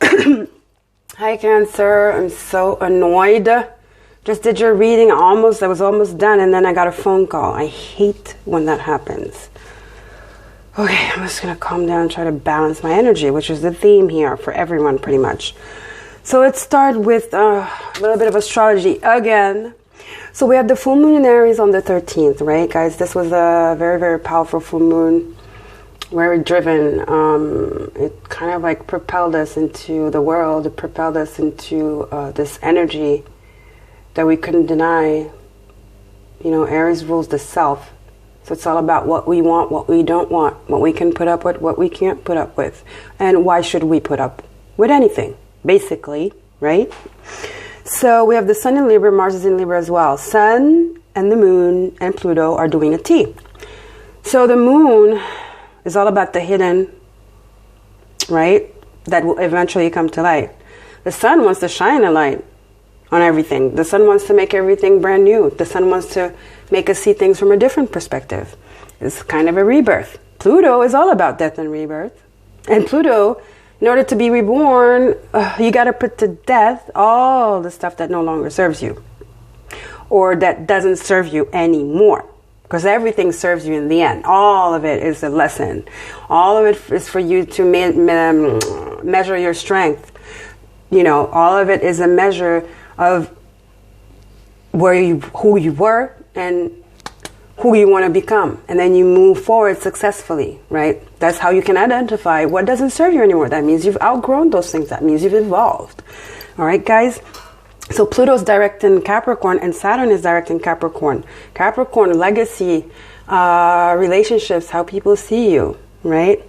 Hi, Cancer. I'm so annoyed. Just did your reading I was almost done, and then I got a phone call. I hate when that happens. Okay, I'm just going to calm down and try to balance my energy, which is the theme here for everyone pretty much. So let's start with a little bit of astrology again. So we have the full moon in Aries on the 13th, right, guys? This was a very, very powerful full moon, very driven. It kind of like propelled us into the world. It propelled us into this energy that we couldn't deny. You know, Aries rules the self. So it's all about what we want, what we don't want, what we can put up with, what we can't put up with. And why should we put up with anything, basically, right? So we have the Sun in Libra, Mars is in Libra as well. Sun and the Moon and Pluto are doing a T. So the Moon is all about the hidden, right? That will eventually come to light. The Sun wants to shine a light on everything. The Sun wants to make everything brand new. The Sun wants to make us see things from a different perspective. It's kind of a rebirth. Pluto is all about death and rebirth. And Pluto, in order to be reborn, you got to put to death all the stuff that no longer serves you, or that doesn't serve you anymore. Because everything serves you in the end. All of it is a lesson. All of it is for you to measure your strength. You know, all of it is a measure of who you were and who you want to become. And then you move forward successfully, right? That's how you can identify what doesn't serve you anymore. That means you've outgrown those things. That means you've evolved. All right, guys? So Pluto's direct in Capricorn and Saturn is direct in Capricorn. Capricorn, legacy, relationships, how people see you, right?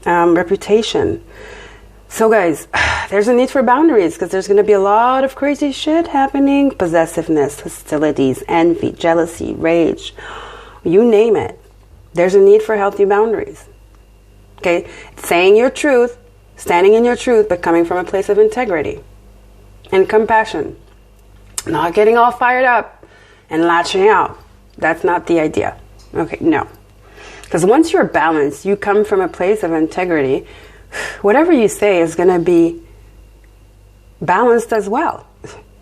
Reputation. So guys, there's a need for boundaries because there's going to be a lot of crazy shit happening. Possessiveness, hostilities, envy, jealousy, rage, you name it. There's a need for healthy boundaries. Okay? Saying your truth, standing in your truth, but coming from a place of integrity and compassion. Not getting all fired up and lashing out. That's not the idea. Okay, no. Because once you're balanced, you come from a place of integrity. Whatever you say is going to be balanced as well.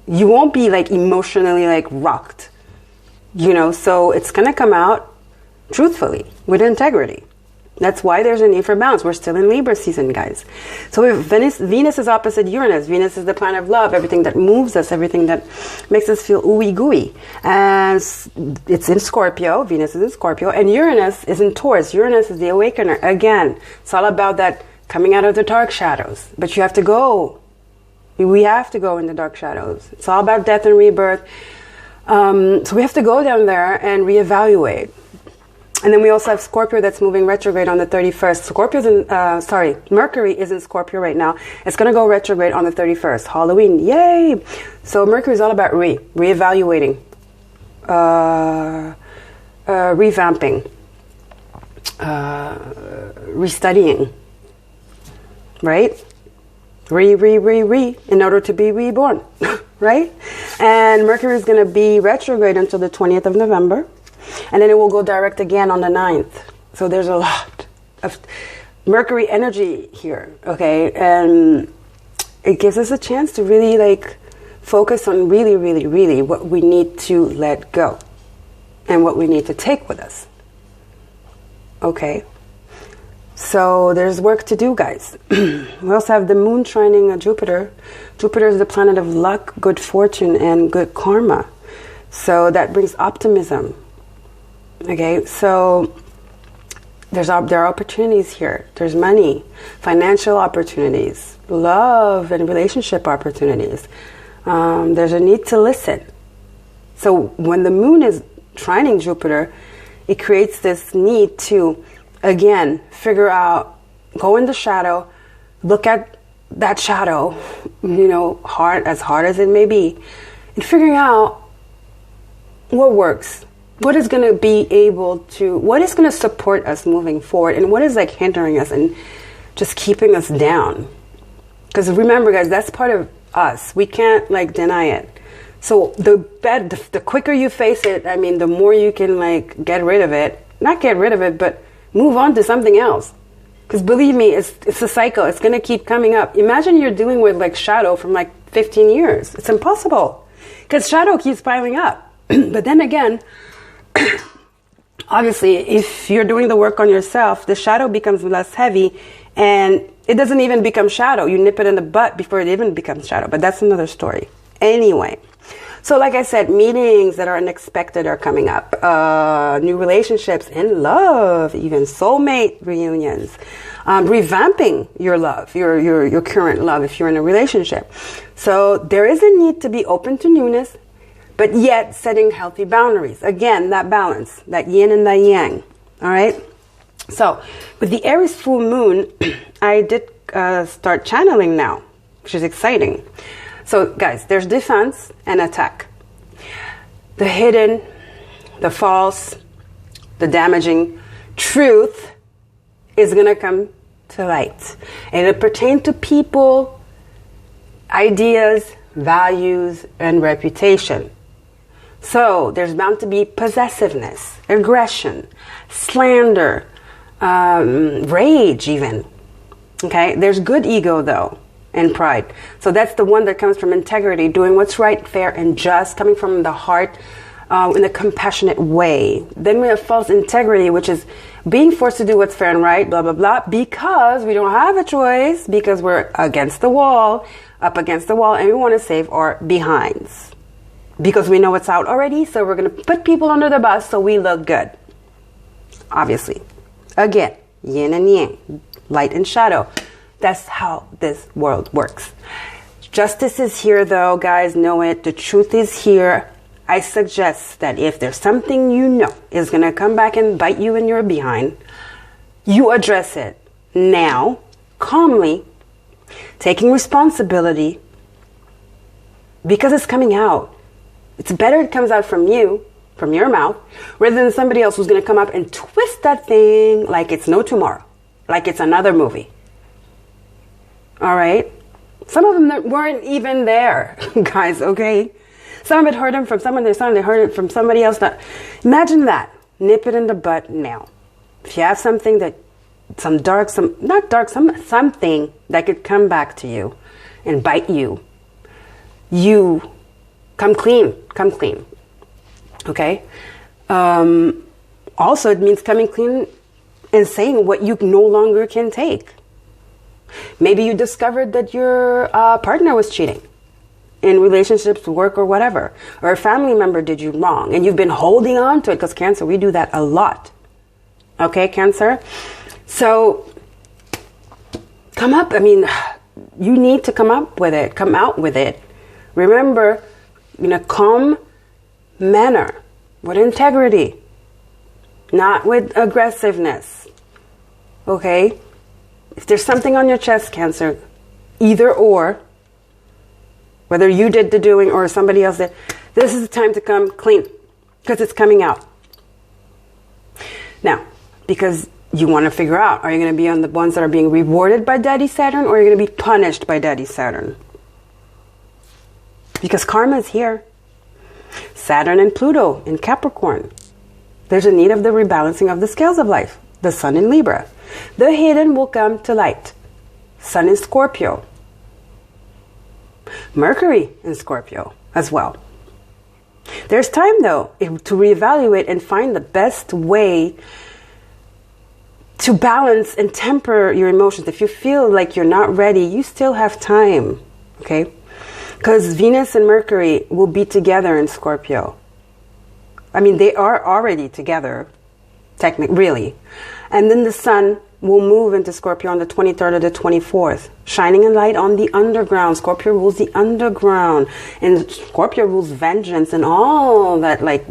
You won't be like emotionally like rocked, you know, so it's going to come out truthfully with integrity. That's why there's a need for balance. We're still in Libra season, guys. So if Venus is opposite Uranus. Venus is the planet of love, everything that moves us, everything that makes us feel ooey gooey. And it's in Scorpio. Venus is in Scorpio. And Uranus is in Taurus. Uranus is the awakener. Again, it's all about that coming out of the dark shadows. But you have to go. We have to go in the dark shadows. It's all about death and rebirth. So we have to go down there and reevaluate. And then we also have Scorpio that's moving retrograde on the 31st. Mercury is in Scorpio right now. It's going to go retrograde on the 31st. Halloween. Yay! So Mercury is all about reevaluating, revamping, restudying. Right? In order to be reborn. Right? And Mercury is going to be retrograde until the 20th of November. And then it will go direct again on the 9th. So there's a lot of Mercury energy here. Okay? And it gives us a chance to really like focus on really what we need to let go. And what we need to take with us. Okay? So there's work to do, guys. We also have the moon trining Jupiter. Jupiter is the planet of luck, good fortune, and good karma. So that brings optimism. Okay, so there are opportunities here. There's money, financial opportunities, love and relationship opportunities. There's a need to listen. So when the moon is trining Jupiter, it creates this need to again, figure out, go in the shadow, look at that shadow, you know, hard as it may be, and figuring out what works, what is going to be able to, what is going to support us moving forward, and what is like hindering us and just keeping us down. Because remember, guys, that's part of us. We can't like deny it. So the quicker you face it, I mean, the more you can like get rid of it. Not get rid of it, but move on to something else. Because believe me, it's a cycle. It's going to keep coming up. Imagine you're dealing with like shadow from like 15 years. It's impossible. Because shadow keeps piling up. But then again, obviously, if you're doing the work on yourself, the shadow becomes less heavy, and it doesn't even become shadow. You nip it in the butt before it even becomes shadow. But that's another story. Anyway, so like I said, meetings that are unexpected are coming up. New relationships in love, even soulmate reunions. Revamping your love, your current love if you're in a relationship. So there is a need to be open to newness, but yet setting healthy boundaries. Again, that balance, that yin and that yang. All right? So with the Aries full moon, I did start channeling now, which is exciting. So guys, there's defense and attack. The hidden, the false, the damaging truth is going to come to light. And it pertains to people, ideas, values, and reputation. So there's bound to be possessiveness, aggression, slander, rage even. Okay, there's good ego though, and pride. So that's the one that comes from integrity, doing what's right, fair, and just, coming from the heart in a compassionate way. Then we have false integrity, which is being forced to do what's fair and right, blah, blah, blah, because we don't have a choice, because we're against the wall, up against the wall, and we want to save our behinds. Because we know it's out already, so we're going to put people under the bus so we look good. Obviously. Again, yin and yang, light and shadow. That's how this world works. Justice is here though, guys, know it. The truth is here. I suggest that if there's something you know is going to come back and bite you in your behind, you address it now, calmly, taking responsibility, because it's coming out. It's better it comes out from you, from your mouth, rather than somebody else who's going to come up and twist that thing like it's no tomorrow, like it's another movie. All right? Some of them weren't even there, guys, okay? Some of it heard them from someone, they heard it from somebody else. Imagine that. Nip it in the butt now. If you have something that, something that could come back to you and bite you, you come clean. Okay? Also, it means coming clean and saying what you no longer can take. Maybe you discovered that your partner was cheating in relationships, work, or whatever, or a family member did you wrong, and you've been holding on to it, because Cancer, we do that a lot. Okay, Cancer? So, come up. I mean, you need to come up with it. Come out with it. Remember, in a calm manner, with integrity, not with aggressiveness. Okay? If there's something on your chest, Cancer, either or, whether you did the doing or somebody else did, this is the time to come clean, because it's coming out. Now, because you want to figure out, are you going to be on the ones that are being rewarded by Daddy Saturn, or are you going to be punished by Daddy Saturn? Because karma is here. Saturn and Pluto in Capricorn. There's a need of the rebalancing of the scales of life. The Sun in Libra. The hidden will come to light. Sun in Scorpio. Mercury in Scorpio as well. There's time though to reevaluate and find the best way to balance and temper your emotions. If you feel like you're not ready, you still have time. Okay? Because Venus and Mercury will be together in Scorpio. I mean, they are already together, really. And then the Sun will move into Scorpio on the 23rd or the 24th, shining a light on the underground. Scorpio rules the underground, and Scorpio rules vengeance and all that, like,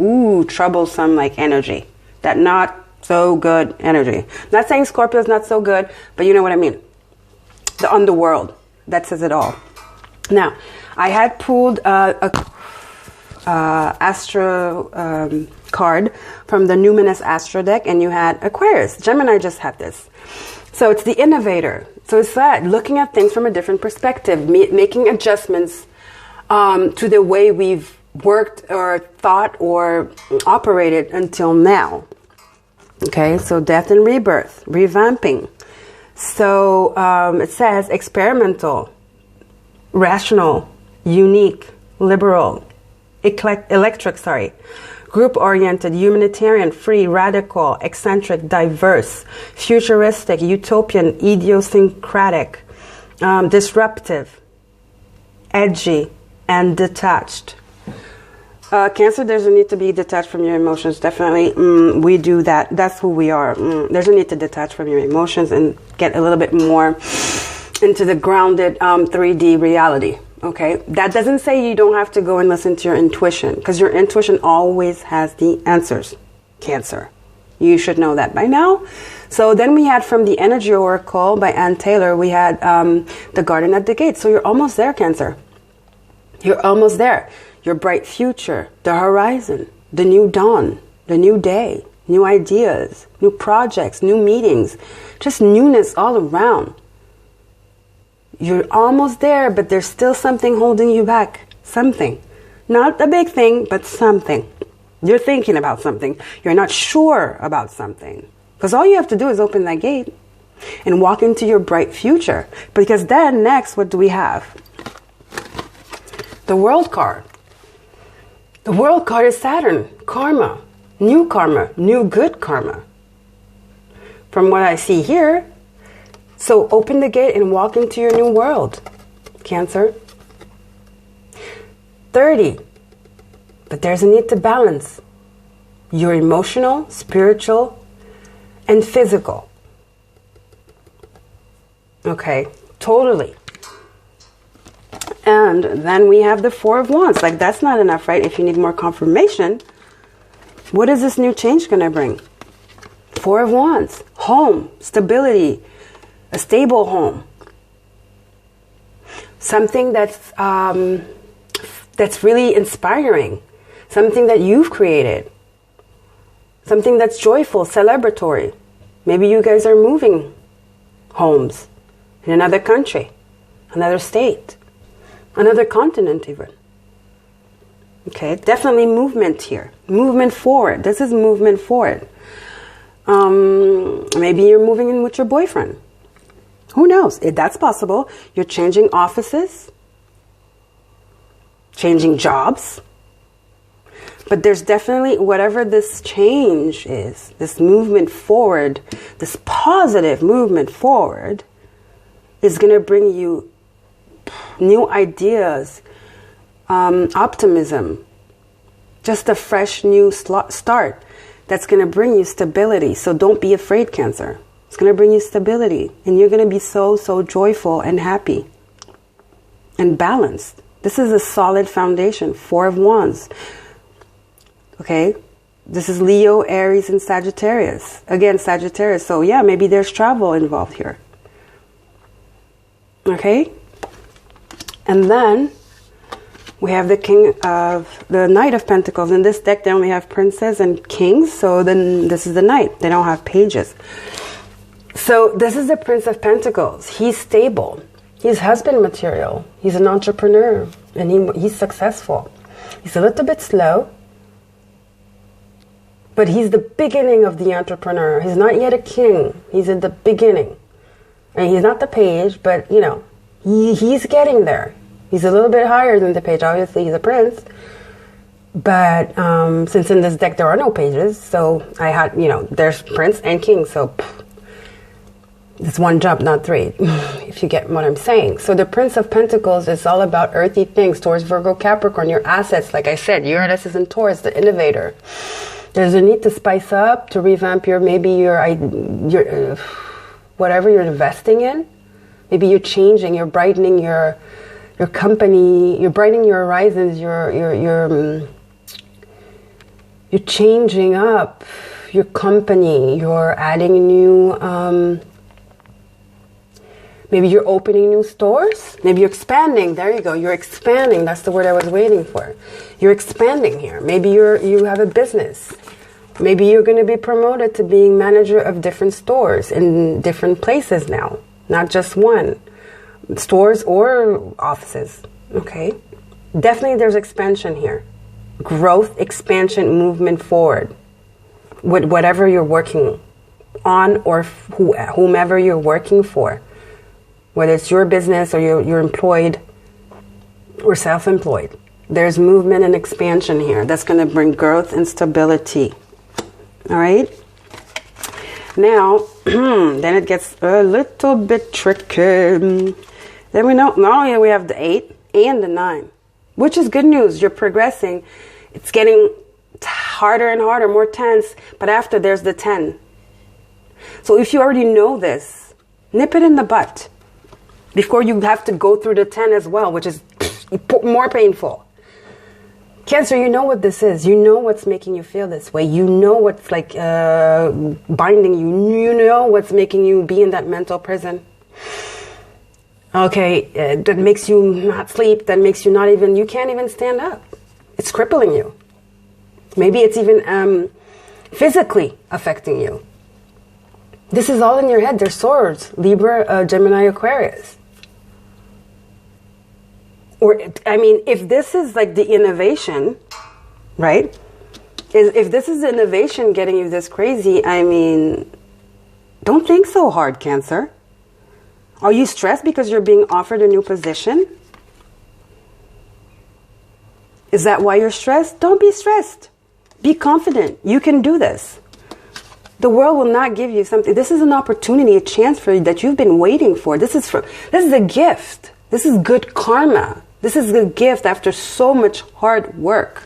troublesome, like, energy. That not so good energy. Not saying Scorpio is not so good, but you know what I mean. The underworld. That says it all. Now, I had pulled a Astro card from the Numinous Astro deck, and you had Aquarius. Gemini just had this. So it's the innovator. So it's that, looking at things from a different perspective, making adjustments to the way we've worked or thought or operated until now. Okay, so death and rebirth, revamping. So it says experimental, rational, unique, liberal, electric, group-oriented, humanitarian, free, radical, eccentric, diverse, futuristic, utopian, idiosyncratic, disruptive, edgy, and detached. Cancer, there's a need to be detached from your emotions. Definitely, we do that. That's who we are. There's a need to detach from your emotions and get a little bit more into the grounded 3D reality. Okay, that doesn't say you don't have to go and listen to your intuition, because your intuition always has the answers. Cancer, you should know that by now. So then we had from the Energy Oracle by Ann Taylor, we had the Garden at the Gate. So you're almost there, Cancer. You're almost there. Your bright future, the horizon, the new dawn, the new day, new ideas, new projects, new meetings, just newness all around. You're almost there, but there's still something holding you back. Something. Not a big thing, but something. You're thinking about something. You're not sure about something. Because all you have to do is open that gate and walk into your bright future. Because then next, what do we have? The World card. The World card is Saturn, karma, new good karma. From what I see here, so open the gate and walk into your new world, Cancer. 30, but there's a need to balance your emotional, spiritual, and physical. Okay, totally. And then we have the Four of Wands. Like, that's not enough, right? If you need more confirmation, what is this new change going to bring? Four of Wands. Home. Stability. A stable home. Something that's really inspiring. Something that you've created. Something that's joyful, celebratory. Maybe you guys are moving homes in another country, another state. Another continent even. Okay, definitely movement here. Movement forward. This is movement forward. Maybe you're moving in with your boyfriend. Who knows? That's possible. You're changing offices. Changing jobs. But there's definitely, whatever this change is, this movement forward, this positive movement forward, is going to bring you new ideas, optimism, just a fresh new start that's going to bring you stability. So don't be afraid, Cancer. It's going to bring you stability, and you're going to be so joyful and happy and balanced. This is a solid foundation. Four of Wands. Okay, this is Leo, Aries, and Sagittarius. Again, Sagittarius. So yeah, maybe there's travel involved here. Okay. And then we have the Knight of Pentacles. In this deck, then we have Princes and Kings. So then this is the Knight. They don't have pages. So this is the Prince of Pentacles. He's stable. He's husband material. He's an entrepreneur. And he's successful. He's a little bit slow. But he's the beginning of the entrepreneur. He's not yet a king. He's at the beginning. And he's not the page, but, you know, he's getting there. He's a little bit higher than the page. Obviously, he's a prince. But since in this deck there are no pages, so I had, you know, there's prince and king. So it's one jump, not three, if you get what I'm saying. So the Prince of Pentacles is all about earthy things. Taurus, Virgo, Capricorn, your assets. Like I said, Uranus is in Taurus, the innovator. There's a need to spice up, to revamp your whatever you're investing in. Maybe you're changing, you're brightening your company, you're brightening your horizons, you're changing up your company, you're adding new, maybe you're opening new stores, maybe you're expanding. There you go, you're expanding. That's the word I was waiting for. You're expanding here. Maybe you have a business. Maybe you're going to be promoted to being manager of different stores in different places now. Not just one. Stores or offices. Okay? Definitely there's expansion here. Growth, expansion, movement forward. With whatever you're working on or whomever you're working for, whether it's your business or you're employed or self-employed. There's movement and expansion here that's going to bring growth and stability. All right? Now, then it gets a little bit tricky. Then we know, not only do we have the 8 and the 9, which is good news. You're progressing. It's getting harder and harder, more tense. But after, there's the 10. So if you already know this, nip it in the butt before you have to go through the 10 as well, which is more painful. Cancer, you know what this is. You know what's making you feel this way. You know what's like binding you. You know what's making you be in that mental prison. Okay, that makes you not sleep. That makes you not even, you can't even stand up. It's crippling you. Maybe it's even physically affecting you. This is all in your head. They're swords. Libra, Gemini, Aquarius. Or, I mean, if this is like the innovation, right? If this is innovation getting you this crazy, I mean, don't think so hard, Cancer. Are you stressed because you're being offered a new position? Is that why you're stressed? Don't be stressed. Be confident. You can do this. The world will not give you something. This is an opportunity, a chance for you that you've been waiting for. This is a gift. This is good karma. This is a gift after so much hard work.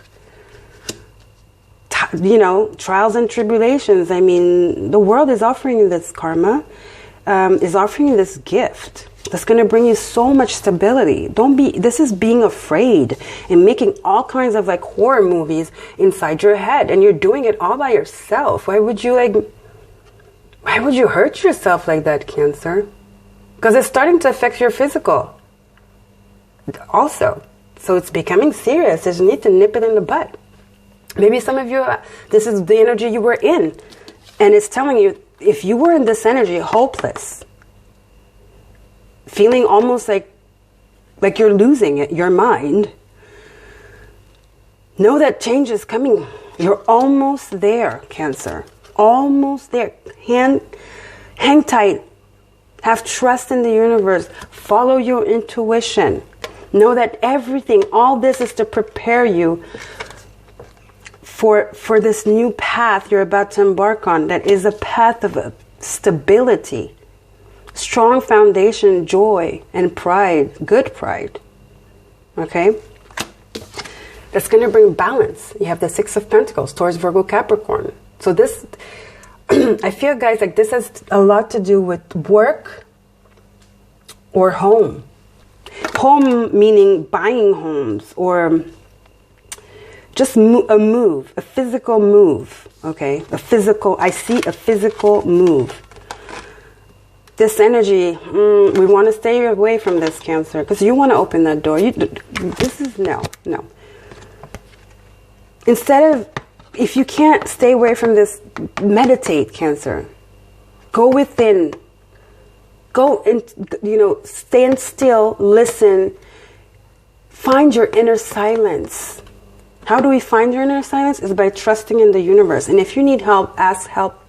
You know, trials and tribulations. I mean, the world is offering you this karma, is offering you this gift that's going to bring you so much stability. This is being afraid and making all kinds of like horror movies inside your head, and you're doing it all by yourself. Why would you hurt yourself like that, Cancer? Because it's starting to affect your physical also. So it's becoming serious. There's a need to nip it in the butt. Maybe some of you, this is the energy you were in, and it's telling you, if you were in this energy, hopeless, feeling almost like you're losing it, your mind, know that change is coming. You're almost there, Cancer. Almost there. Hang tight. Have trust in the universe. Follow your intuition. Know that everything, all this is to prepare you for this new path you're about to embark on, that is a path of stability, strong foundation, joy, and pride, good pride. Okay? That's going to bring balance. You have the 6 of Pentacles, Taurus, Virgo, Capricorn. So this, I feel, guys, like this has a lot to do with work or home. Home meaning buying homes or just a move, a physical move, okay? I see a physical move. This energy, we want to stay away from this, Cancer, because you want to open that door. No. Instead of, if you can't stay away from this, meditate, Cancer. Go within. Go and, stand still, listen. Find your inner silence. How do we find your inner silence? Is by trusting in the universe. And if you need help, ask help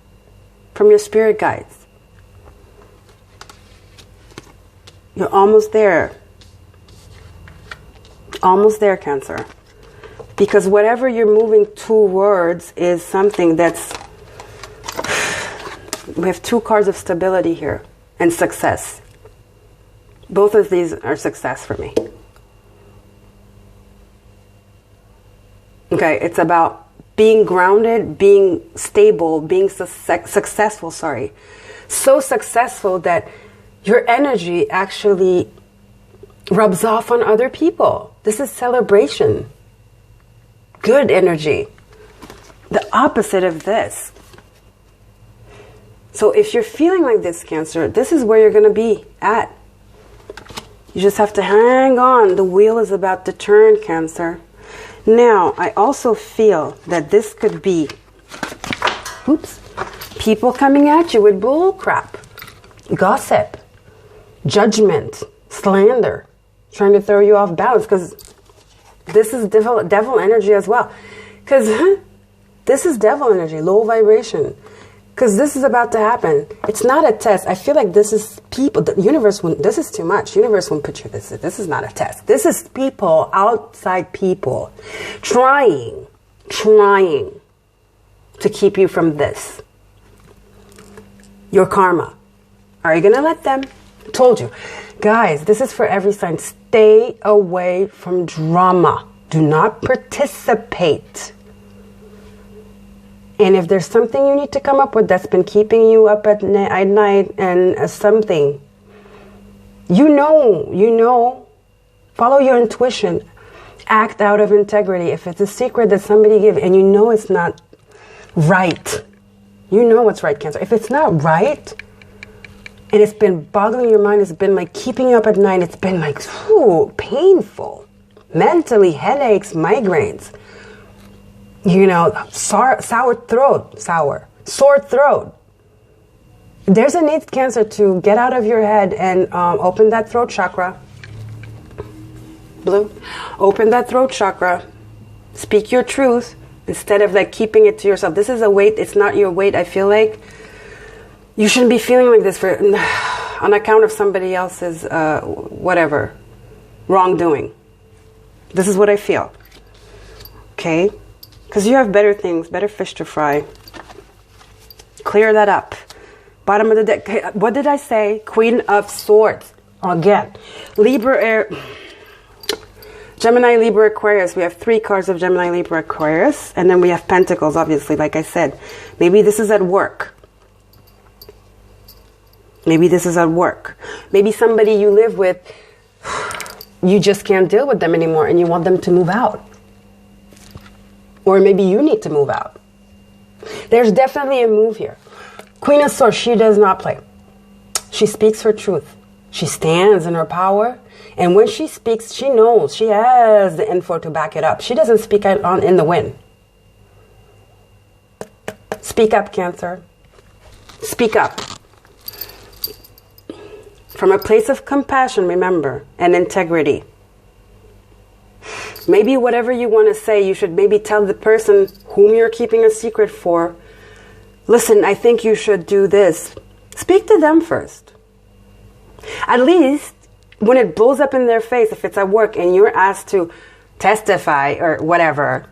from your spirit guides. You're almost there. Almost there, Cancer. Because whatever you're moving towards is something that's... We have 2 cards of stability here. And success. Both of these are success for me. Okay, it's about being grounded, being stable, being successful, So successful that your energy actually rubs off on other people. This is celebration. Good energy. The opposite of this. So if you're feeling like this, Cancer, this is where you're going to be at. You just have to hang on. The wheel is about to turn, Cancer. Now, I also feel that this could be, people coming at you with bull crap, gossip, judgment, slander, trying to throw you off balance, because this is devil energy as well. Because this is devil energy, low vibration. Because this is about to happen. It's not a test. I feel like this is people. The universe won't. This is too much. Universe won't put you this. This is not a test. This is people, outside people, trying to keep you from this. Your karma. Are you going to let them? Told you. Guys, this is for every sign. Stay away from drama. Do not participate. And if there's something you need to come up with that's been keeping you up at night and something, you know, follow your intuition. Act out of integrity. If it's a secret that somebody gave and you know it's not right, you know what's right, Cancer. If it's not right, and it's been boggling your mind, it's been like keeping you up at night, it's been like, painful. Mentally, headaches, migraines. You know, sore throat. There's a need, Cancer, to get out of your head and open that throat chakra. Blue. Open that throat chakra. Speak your truth instead of like keeping it to yourself. This is a weight. It's not your weight. I feel like you shouldn't be feeling like this on account of somebody else's whatever wrongdoing. This is what I feel. Okay? Because you have better things, better fish to fry. Clear that up. Bottom of the deck. What did I say? Queen of Swords. Again. Libra, Air, Gemini, Libra, Aquarius. We have 3 cards of Gemini, Libra, Aquarius. And then we have Pentacles, obviously, like I said. Maybe this is at work. Maybe this is at work. Maybe somebody you live with, you just can't deal with them anymore and you want them to move out. Or maybe you need to move out. There's definitely a move here. Queen of Swords, she does not play. She speaks her truth. She stands in her power. And when she speaks, she knows. She has the info to back it up. She doesn't speak in the wind. Speak up, Cancer. Speak up. From a place of compassion, remember, and integrity. Maybe whatever you want to say, you should maybe tell the person whom you're keeping a secret for, listen, I think you should do this. Speak to them first. At least when it blows up in their face, if it's at work and you're asked to testify or whatever,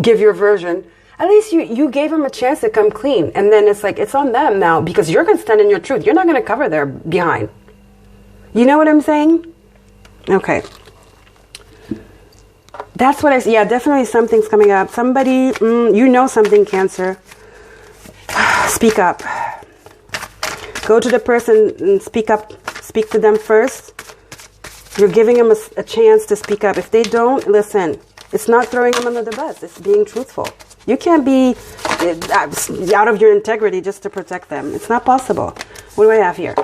give your version, at least you gave them a chance to come clean. And then it's like, it's on them now because you're going to stand in your truth. You're not going to cover their behind. You know what I'm saying? Okay. That's what yeah, definitely something's coming up. Somebody, you know something, Cancer. Speak up. Go to the person and speak up. Speak to them first. You're giving them a chance to speak up. If they don't, listen. It's not throwing them under the bus. It's being truthful. You can't be out of your integrity just to protect them. It's not possible. What do I have here?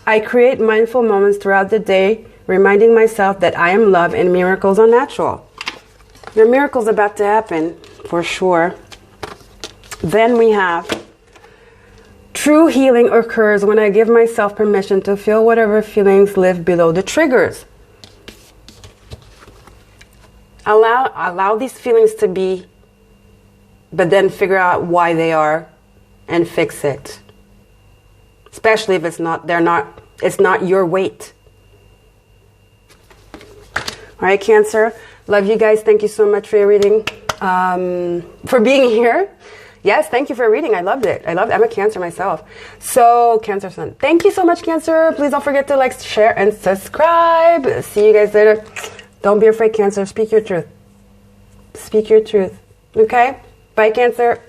I create mindful moments throughout the day, reminding myself that I am love and miracles are natural. Your miracle's about to happen, for sure. Then we have true healing occurs when I give myself permission to feel whatever feelings live below the triggers. Allow these feelings to be, but then figure out why they are and fix it. Especially if it's not your weight. All right, Cancer. Love you guys. Thank you so much for your reading. For being here. Yes, thank you for reading. I loved it. I'm a Cancer myself. So, Cancer Sun. Thank you so much, Cancer. Please don't forget to like, share, and subscribe. See you guys later. Don't be afraid, Cancer. Speak your truth. Speak your truth. Okay? Bye, Cancer.